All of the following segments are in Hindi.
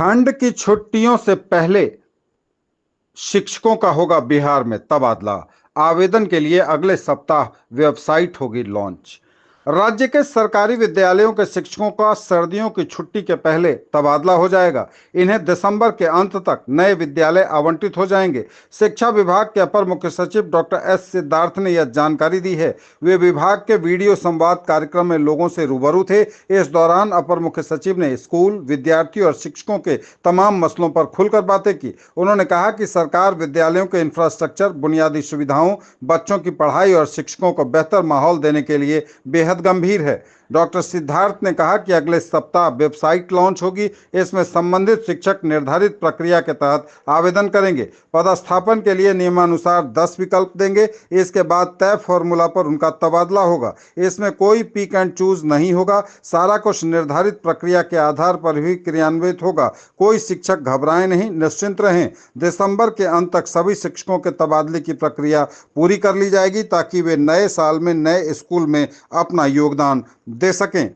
ठंड की छुट्टियों से पहले शिक्षकों का होगा बिहार में तबादला। आवेदन के लिए अगले सप्ताह वेबसाइट होगी लॉन्च। राज्य के सरकारी विद्यालयों के शिक्षकों का सर्दियों की छुट्टी के पहले तबादला हो जाएगा। इन्हें दिसंबर के अंत तक नए विद्यालय आवंटित हो जाएंगे। शिक्षा विभाग के अपर मुख्य सचिव डॉक्टर एस सिद्धार्थ ने यह जानकारी दी है। वे विभाग के वीडियो संवाद कार्यक्रम में लोगों से रूबरू थे। इस दौरान अपर मुख्य सचिव ने स्कूल, विद्यार्थियों और शिक्षकों के तमाम मसलों पर खुलकर बातें की। उन्होंने कहा कि सरकार विद्यालयों के इंफ्रास्ट्रक्चर, बुनियादी सुविधाओं, बच्चों की पढ़ाई और शिक्षकों को बेहतर माहौल देने के लिए बेहद गंभीर है। डॉक्टर सिद्धार्थ ने कहा कि अगले सप्ताह वेबसाइट लॉन्च होगी। इसमें संबंधित शिक्षक निर्धारित प्रक्रिया के तहत आवेदन करेंगे। पदस्थापन के लिए नियमानुसार 10 विकल्प देंगे। इसके बाद तय फॉर्मूला पर उनका तबादला होगा। इसमें कोई पिक एंड चूज नहीं होगा। सारा कुछ निर्धारित प्रक्रिया के आधार पर ही क्रियान्वित होगा। कोई शिक्षक घबराएं नहीं, निश्चिंत रहें। दिसंबर के अंत तक सभी शिक्षकों के तबादले की प्रक्रिया पूरी कर ली जाएगी ताकि वे नए साल में नए स्कूल में अपना योगदान दे सकें।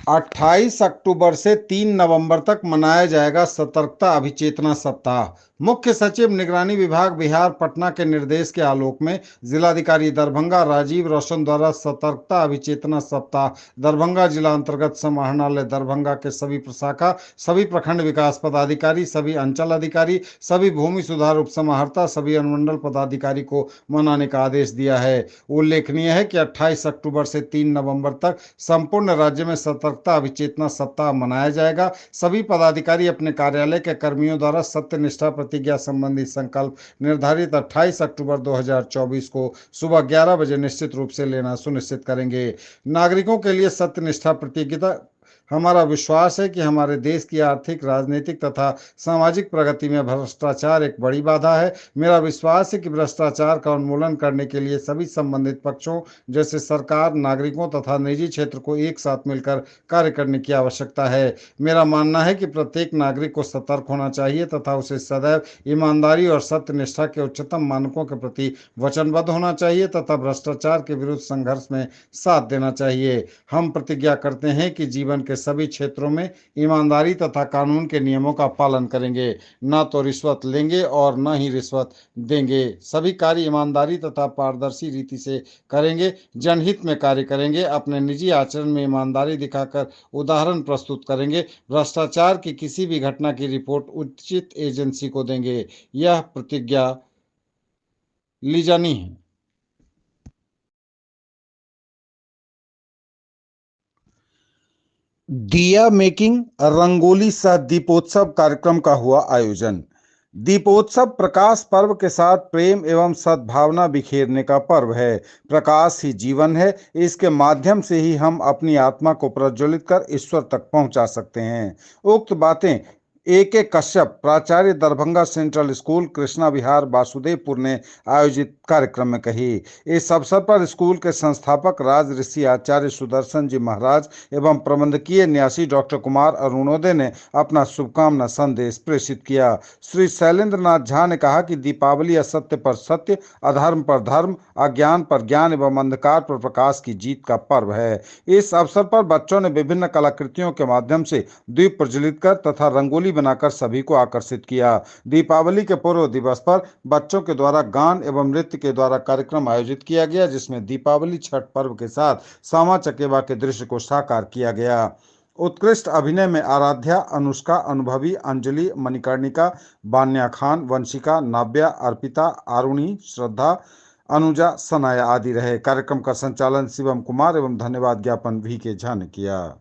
28 अक्टूबर से 3 नवंबर तक मनाया जाएगा सतर्कता अभिचेतना सप्ताह। मुख्य सचिव निगरानी विभाग बिहार पटना के निर्देश के आलोक में जिलाधिकारी दरभंगा राजीव रोशन द्वारा सतर्कता अभिचेतना सप्ताह दरभंगा जिला अंतर्गत समाहरणालय दरभंगा के सभी प्रशाखा, सभी प्रखंड विकास पदाधिकारी, सभी अंचल अधिकारी, सभी भूमि सुधार उप समाहर्ता, सभी अनुमंडल पदाधिकारी को मनाने का आदेश दिया है। उल्लेखनीय है कि 28 अक्टूबर से 3 नवंबर तक संपूर्ण राज्य में सतर्कता अभिचेतना सप्ताह मनाया जाएगा। सभी पदाधिकारी अपने कार्यालय के कर्मियों द्वारा सत्य निष्ठा प्रतिज्ञा संबंधी संकल्प निर्धारित 28 अक्टूबर 2024 को सुबह 11 बजे निश्चित रूप से लेना सुनिश्चित करेंगे। नागरिकों के लिए सत्य निष्ठा प्रतिज्ञा हमारा विश्वास है कि हमारे देश की आर्थिक, राजनीतिक तथा सामाजिक प्रगति में भ्रष्टाचार एक बड़ी बाधा है। मेरा विश्वास है कि भ्रष्टाचार का उन्मूलन करने के लिए सभी संबंधित पक्षों जैसे सरकार, नागरिकों तथा निजी क्षेत्र को एक साथ मिलकर कार्य करने की आवश्यकता है। मेरा मानना है कि प्रत्येक नागरिक को सतर्क होना चाहिए तथा उसे सदैव ईमानदारी और सत्यनिष्ठा के उच्चतम मानकों के प्रति वचनबद्ध होना चाहिए तथा भ्रष्टाचार के विरुद्ध संघर्ष में साथ देना चाहिए। हम प्रतिज्ञा करते हैं कि जीवन के सभी क्षेत्रों में ईमानदारी तथा कानून के नियमों का पालन करेंगे, न तो रिश्वत लेंगे और न ही रिश्वत देंगे। सभी कार्य ईमानदारी तथा पारदर्शी रीति से करेंगे, जनहित में कार्य करेंगे, अपने निजी आचरण में ईमानदारी दिखाकर उदाहरण प्रस्तुत करेंगे, भ्रष्टाचार की किसी भी घटना की रिपोर्ट उचित एजेंसी को देंगे। यह प्रतिज्ञा ली जानी है। दिया मेकिंग, रंगोली सह दीपोत्सव कार्यक्रम का हुआ आयोजन। दीपोत्सव प्रकाश पर्व के साथ प्रेम एवं सद्भावना बिखेरने का पर्व है। प्रकाश ही जीवन है। इसके माध्यम से ही हम अपनी आत्मा को प्रज्वलित कर ईश्वर तक पहुंचा सकते हैं। उक्त बातें A.K. कश्यप, प्राचार्य दरभंगा सेंट्रल स्कूल कृष्णा विहार वासुदेवपुर ने आयोजित कार्यक्रम में कही। इस अवसर पर स्कूल के संस्थापक राज ऋषि आचार्य सुदर्शन जी महाराज एवं प्रबंधकीय न्यासी डॉक्टर कुमार अरुणोदय ने अपना शुभकामना संदेश प्रेषित किया। श्री शैलेंद्र नाथ झा ने कहा कि दीपावली असत्य पर सत्य, अधर्म पर धर्म, अज्ञान पर ज्ञान एवं अंधकार पर प्रकाश की जीत का पर्व है। इस अवसर पर बच्चों ने विभिन्न कलाकृतियों के माध्यम से दीप प्रज्वलित कर तथा रंगोली बनाकर सभी को आकर्षित किया। दीपावली के पूर्व दिवस पर बच्चों के द्वारा गान एवं नृत्य के द्वारा कार्यक्रम आयोजित किया गया, जिसमें दीपावली छठ पर्व के साथ सामा चकेवा के दृश्य को साकार किया गया। उत्कृष्ट अभिनय में आराध्या, अनुष्का, अनुभवी, अंजलि, मणिकर्णिका, बान्या खान, वंशिका, नाव्या, अर्पिता, आरुणि, श्रद्धा, अनुजा, सनाया आदि रहे। कार्यक्रम का संचालन शिवम कुमार एवं धन्यवाद ज्ञापन VK झा ने किया।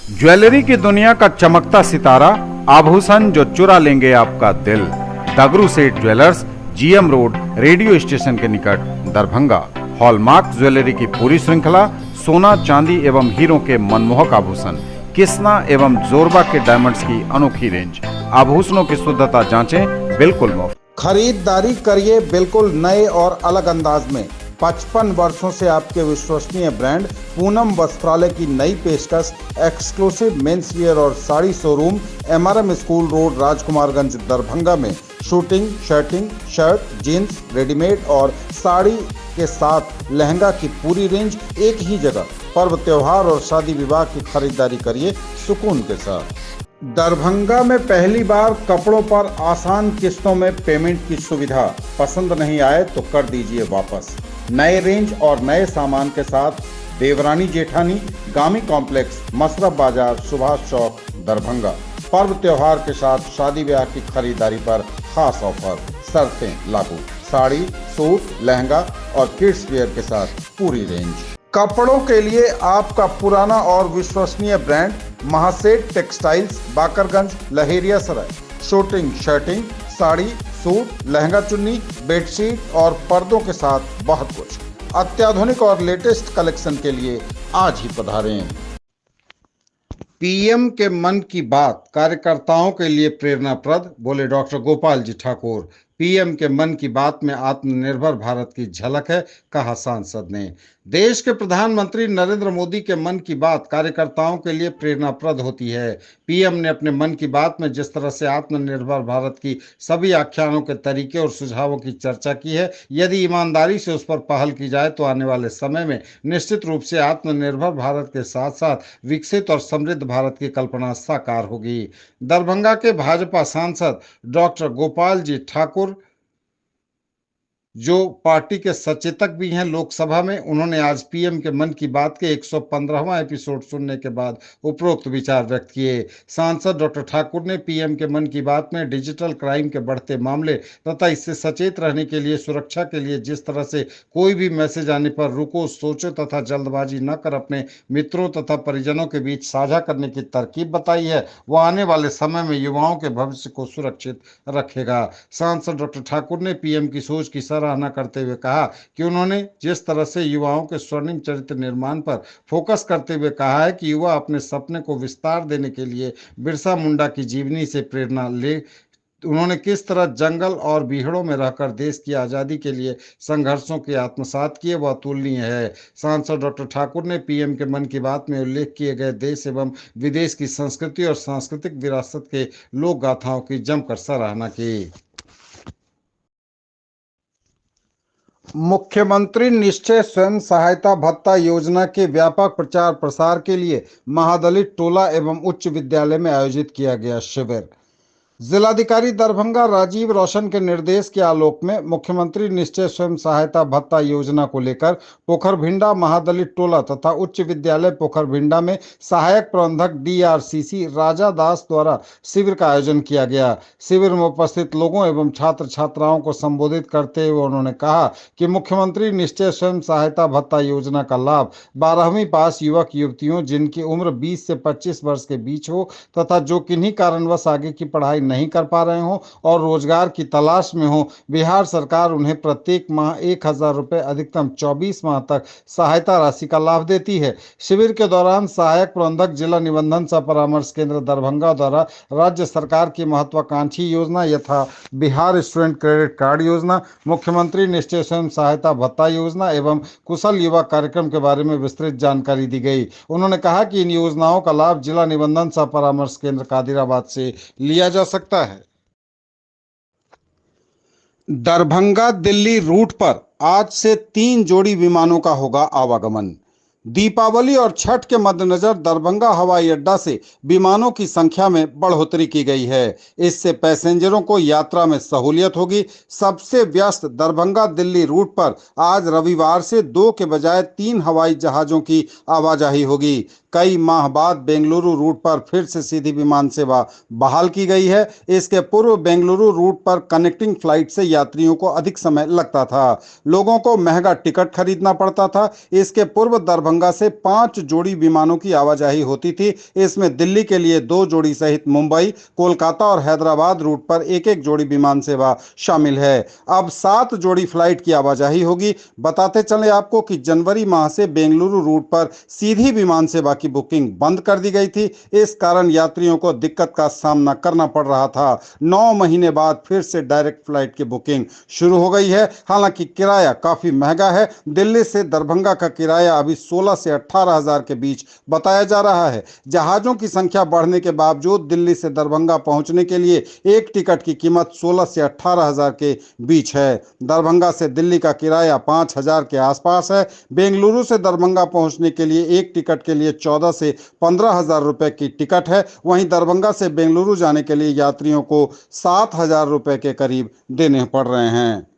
ज्वेलरी की दुनिया का चमकता सितारा, आभूषण जो चुरा लेंगे आपका दिल। दगरू सेठ jewellers, GM road, radio station के निकट, दरभंगा। हॉलमार्क ज्वेलरी की पूरी श्रृंखला, सोना, चांदी एवं हीरों के मनमोहक आभूषण, किस्ना एवं जोरबा के डायमंड्स की अनोखी रेंज। आभूषणों की शुद्धता जांचें, बिल्कुल मुफ्त। खरीदारी करिए बिल्कुल नए और अलग अंदाज में। 55 वर्षों से आपके विश्वसनीय ब्रांड पूनम वस्त्रालय की नई पेशकश, एक्सक्लूसिव मेंस वियर और sari showroom, MRM school road, Rajkumarganj, Darbhanga में suiting, shirting, shirt, jeans, readymade और साड़ी के साथ लहंगा की पूरी रेंज एक ही जगह। पर्व, त्योहार और शादी विवाह की खरीदारी करिए सुकून के साथ। दरभंगा में पहली बार कपड़ों पर आसान किस्तों में पेमेंट की सुविधा। पसंद नहीं आए तो कर दीजिए वापस। नए रेंज और नए सामान के साथ देवरानी जेठानी, गामी कॉम्प्लेक्स, मसरफ बाजार, सुभाष चौक, दरभंगा। पर्व त्योहार के साथ शादी ब्याह की खरीदारी पर खास ऑफर, शर्तें लागू। साड़ी, सूट, लहंगा और किड्स वियर के साथ पूरी रेंज। कपड़ों के लिए आपका पुराना और विश्वसनीय brand Mahaseth textiles, Bakarganj, Laheriasarai. Shooting, shirting, sari, suit, lehenga चुन्नी, बेडशीट और पर्दों के साथ बहुत कुछ। अत्याधुनिक और लेटेस्ट कलेक्शन के लिए आज ही पधारें। पीएम के मन की बात कार्यकर्ताओं के लिए प्रेरणाप्रद, बोले डॉक्टर गोपाल जी ठाकुर। पीएम के मन की बात में आत्मनिर्भर भारत की झलक है, कहा सांसद ने। देश के प्रधानमंत्री नरेंद्र मोदी के मन की बात कार्यकर्ताओं के लिए प्रेरणाप्रद होती है। पीएम ने अपने मन की बात में जिस तरह से आत्मनिर्भर भारत की सभी आख्यानों के तरीके और सुझावों की चर्चा की है, यदि ईमानदारी से उस पर पहल की जाए तो आने वाले समय में निश्चित रूप से आत्मनिर्भर भारत के साथ साथ विकसित और समृद्ध भारत की कल्पना साकार होगी। दरभंगा के भाजपा सांसद डॉक्टर गोपाल जी ठाकुर, जो पार्टी के सचेतक भी हैं लोकसभा में, उन्होंने आज पीएम के मन की बात के 115वां एपिसोड सुनने के बाद उपरोक्त विचार व्यक्त किए। सांसद डॉक्टर ठाकुर ने पीएम के मन की बात में डिजिटल क्राइम के बढ़ते मामले तथा इससे सचेत रहने के लिए सुरक्षा के लिए जिस तरह से कोई भी मैसेज आने पर रुको, सोचो तथा जल्दबाजी न कर अपने मित्रों तथा परिजनों के बीच साझा करने की तरकीब बताई है, वह आने वाले समय में युवाओं के भविष्य को सुरक्षित रखेगा। सांसद डॉक्टर ठाकुर ने पीएम की सोच की सराहना करते हुए कहा कि उन्होंने जिस तरह से युवाओं के स्वर्णिम चरित्र निर्माण पर फोकस करते हुए कहा है कि युवा अपने सपने को विस्तार देने के लिए बिरसा मुंडा की जीवनी से प्रेरणा ले। उन्होंने किस तरह जंगल और बीहड़ों में रहकर देश की आज़ादी के लिए संघर्षों के आत्मसात किए, वह अतुलनीय है। सांसद डॉक्टर ठाकुर ने पीएम के मन की बात में उल्लेख किए गए देश एवं विदेश की संस्कृति और सांस्कृतिक विरासत के लोक गाथाओं की जमकर सराहना की। मुख्यमंत्री निश्चय स्वयं सहायता भत्ता योजना के व्यापक प्रचार प्रसार के लिए महादलित टोला एवं उच्च विद्यालय में आयोजित किया गया शिविर। जिलाधिकारी दरभंगा राजीव रोशन के निर्देश के आलोक में मुख्यमंत्री निश्चय स्वयं सहायता भत्ता योजना को लेकर पोखरभिंडा महादलित टोला तथा उच्च विद्यालय पोखरभिंडा में सहायक प्रबंधक डीआरसीसी राजा दास द्वारा शिविर का आयोजन किया गया। शिविर में उपस्थित लोगों एवं छात्र छात्राओं को संबोधित करते हुए उन्होंने कहा कि मुख्यमंत्री निश्चय स्वयं सहायता भत्ता योजना का लाभ 12वीं पास युवक युवतियों जिनकी उम्र 20 से 25 वर्ष के बीच हो तथा जो किन्हीं कारणवश आगे की पढ़ाई नहीं कर पा रहे हो और रोजगार की तलाश में हो, बिहार सरकार उन्हें प्रत्येक माह 1000 रुपए अधिकतम 24 माह तक सहायता राशि का लाभ देती है। शिविर के दौरान सहायक प्रबंधक जिला निबंधन सह परामर्श केंद्र दरभंगा द्वारा राज्य सरकार की महत्वाकांक्षी योजना यथा बिहार स्टूडेंट क्रेडिट कार्ड योजना, मुख्यमंत्री निश्चय स्वयं सहायता भत्ता योजना एवं कुशल युवा कार्यक्रम के बारे में विस्तृत जानकारी दी गई। उन्होंने कहा कि इन योजनाओं का लाभ जिला निबंधन सह परामर्श केंद्र कादिराबाद से लिया जा सकता है। दरभंगा दिल्ली रूट पर आज से 3 जोड़ी विमानों का होगा आवागमन। दीपावली और छठ के मद्देनजर दरभंगा हवाई अड्डा से विमानों की संख्या में बढ़ोतरी की गई है। इससे पैसेंजरों को यात्रा में सहूलियत होगी। सबसे व्यस्त दरभंगा दिल्ली रूट पर आज रविवार से 2 के बजाय 3 हवाई जहाजों की आवाजाही होगी। कई माह बाद बेंगलुरु रूट पर फिर से सीधी विमान सेवा बहाल की गई है। इसके पूर्व बेंगलुरु रूट पर कनेक्टिंग फ्लाइट से यात्रियों को अधिक समय लगता था, लोगों को महंगा टिकट खरीदना पड़ता था। इसके पूर्व दरभंगा दरभंगा से 5 जोड़ी विमानों की आवाजाही होती थी। इसमें दिल्ली के लिए 2 जोड़ी सहित मुंबई, कोलकाता और हैदराबाद रूट पर एक एक जोड़ी विमान सेवा शामिल है। अब 7 जोड़ी फ्लाइट की आवाजाही होगी। बताते चले आपको कि जनवरी माह से बेंगलुरु रूट पर सीधी विमान सेवा की बुकिंग बंद कर दी गई थी। इस कारण यात्रियों को दिक्कत का सामना करना पड़ रहा था। 9 महीने बाद फिर से डायरेक्ट फ्लाइट की बुकिंग शुरू हो गई है। हालांकि किराया काफी महंगा है। दिल्ली से दरभंगा का किराया अभी 16 से 18 हजार के बीच बताया जा रहा है। जहाजों की संख्या बढ़ने के बावजूद दिल्ली से दरभंगा पहुंचने के लिए एक टिकट की कीमत 16 से 18 हजार के बीच है। दरभंगा से दिल्ली का किराया 5 हजार के आसपास है। बेंगलुरु से दरभंगा पहुंचने के लिए एक टिकट के लिए 14 से 15 हजार रुपए की टिकट है। वहीं दरभंगा से बेंगलुरु जाने के लिए यात्रियों को 7 हजार रुपए के करीब देने पड़ रहे हैं।